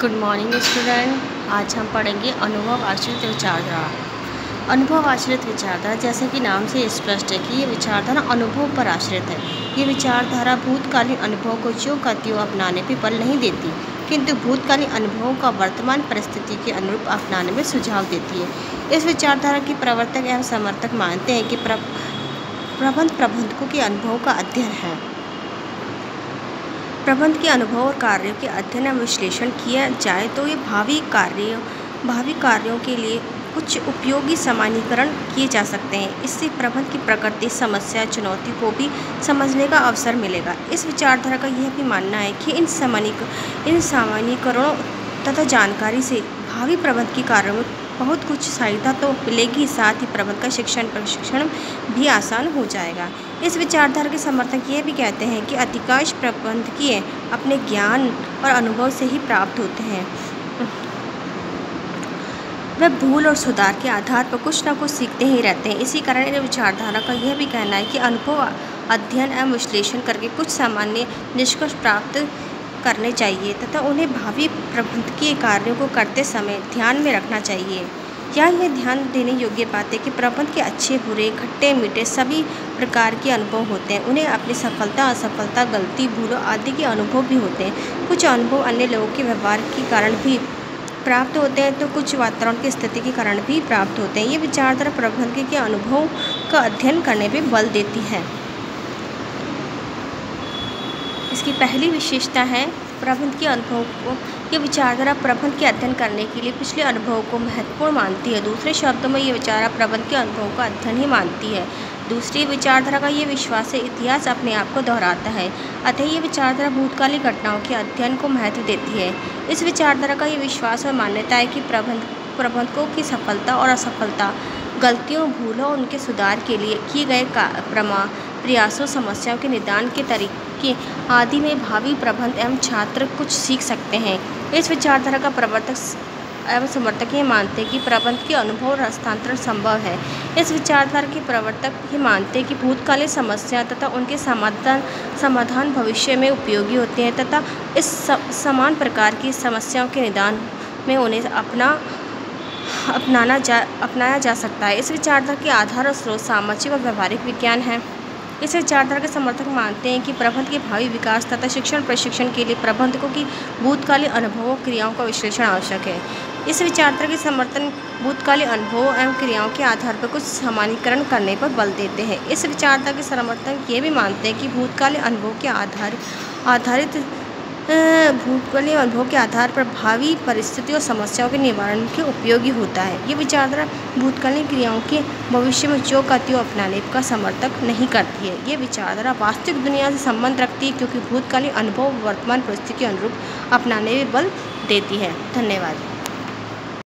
Good morning student. आज हम पढ़ेंगे अनुभव आश्रित विचारधारा। अनुभव आश्रित विचारधारा जैसे कि नाम से स्पष्ट है कि ये विचारधारा अनुभव पर आश्रित है। ये विचारधारा भूतकालीन अनुभव को ज्यों का त्यों अपनाने पर बल नहीं देती, किंतु भूतकालीन अनुभवों का वर्तमान परिस्थिति के अनुरूप अपनाने में सुझाव देती है। इस विचारधारा के प्रवर्तक एवं समर्थक मानते हैं कि प्रबंधकों के अनुभवों का अध्ययन है। प्रबंध के अनुभव और कार्यों के अध्ययन एवं विश्लेषण किया जाए तो ये भावी कार्यों के लिए कुछ उपयोगी सामान्यीकरण किए जा सकते हैं। इससे प्रबंध की प्रकृति, समस्या, चुनौती को भी समझने का अवसर मिलेगा। इस विचारधारा का यह भी मानना है कि इन सामान्यीकरणों तथा जानकारी से भावी प्रबंध के कार्यों में बहुत कुछ सहायता तो मिलेगी, साथ ही प्रबंध का प्रशिक्षण भी आसान हो जाएगा। इस विचारधारा के समर्थक ये भी कहते हैं कि अधिकांश प्रबंधकीय अपने ज्ञान और अनुभव से ही प्राप्त होते हैं। वे भूल और सुधार के आधार पर कुछ न कुछ सीखते ही रहते हैं। इसी कारण इस विचारधारा का यह भी कहना है कि अनुभव अध्ययन एवं विश्लेषण करके कुछ सामान्य निष्कर्ष प्राप्त करने चाहिए तथा उन्हें भावी प्रबंधकीय कार्यों को करते समय ध्यान में रखना चाहिए। यह ध्यान देने योग्य बात है कि प्रबंध के अच्छे बुरे, खट्टे मीठे सभी प्रकार के अनुभव होते हैं। उन्हें अपनी सफलता, असफलता, गलती, भूलों आदि के अनुभव भी होते हैं। कुछ अनुभव अन्य लोगों के व्यवहार के कारण भी प्राप्त होते हैं तो कुछ वातावरण की स्थिति के कारण भी प्राप्त होते हैं। ये विचारधारा प्रबंधकीय के अनुभवों का अध्ययन करने पर बल देती है। इसकी पहली विशेषता है प्रबंध के अनुभव को। ये विचारधारा प्रबंध के अध्ययन करने के लिए पिछले अनुभवों को महत्वपूर्ण मानती है। दूसरे शब्दों में ये विचारधारा प्रबंध के अनुभवों का अध्ययन ही मानती है। दूसरी विचारधारा का ये विश्वास है इतिहास अपने आप को दोहराता है, अतः ये विचारधारा भूतकालीन घटनाओं के अध्ययन को महत्व देती है। इस विचारधारा का ये विश्वास और मान्यता है कि प्रबंधकों की सफलता और असफलता, गलतियों, भूलों और उनके सुधार के लिए किए गए प्रयासों, समस्याओं के निदान के तरीके आदि में भावी प्रबंध एवं छात्र कुछ सीख सकते हैं। इस विचारधारा का प्रवर्तक एवं समर्थक ये मानते हैं कि प्रबंध के अनुभव और हस्तांतरण संभव है। इस विचारधारा के प्रवर्तक ये मानते हैं कि भूतकालीन समस्या तथा उनके समाधान भविष्य में उपयोगी होते हैं तथा इस समान प्रकार की समस्याओं के निदान में उन्हें अपनाया जा सकता है। इस विचारधारा के आधार और स्रोत सामाजिक और व्यवहारिक विज्ञान है। इस विचारधारा के समर्थक मानते हैं कि प्रबंध के भावी विकास तथा प्रशिक्षण के लिए प्रबंधकों की भूतकालीन अनुभवों, क्रियाओं का विश्लेषण आवश्यक है। इस विचारधारा के समर्थन भूतकालीन अनुभवों एवं क्रियाओं के आधार पर कुछ सामान्यीकरण करने पर बल देते हैं। इस विचारधारा के समर्थक ये भी मानते हैं कि भूतकालीन अनुभव के आधार पर भावी परिस्थितियों और समस्याओं के निवारण के उपयोगी होता है। ये विचारधारा भूतकालीन क्रियाओं के भविष्य में ज्यों का त्यों अपनाने का समर्थन नहीं करती है। ये विचारधारा वास्तविक दुनिया से संबंध रखती है, क्योंकि भूतकालीन अनुभव वर्तमान परिस्थिति के अनुरूप अपनाने में बल देती है। धन्यवाद।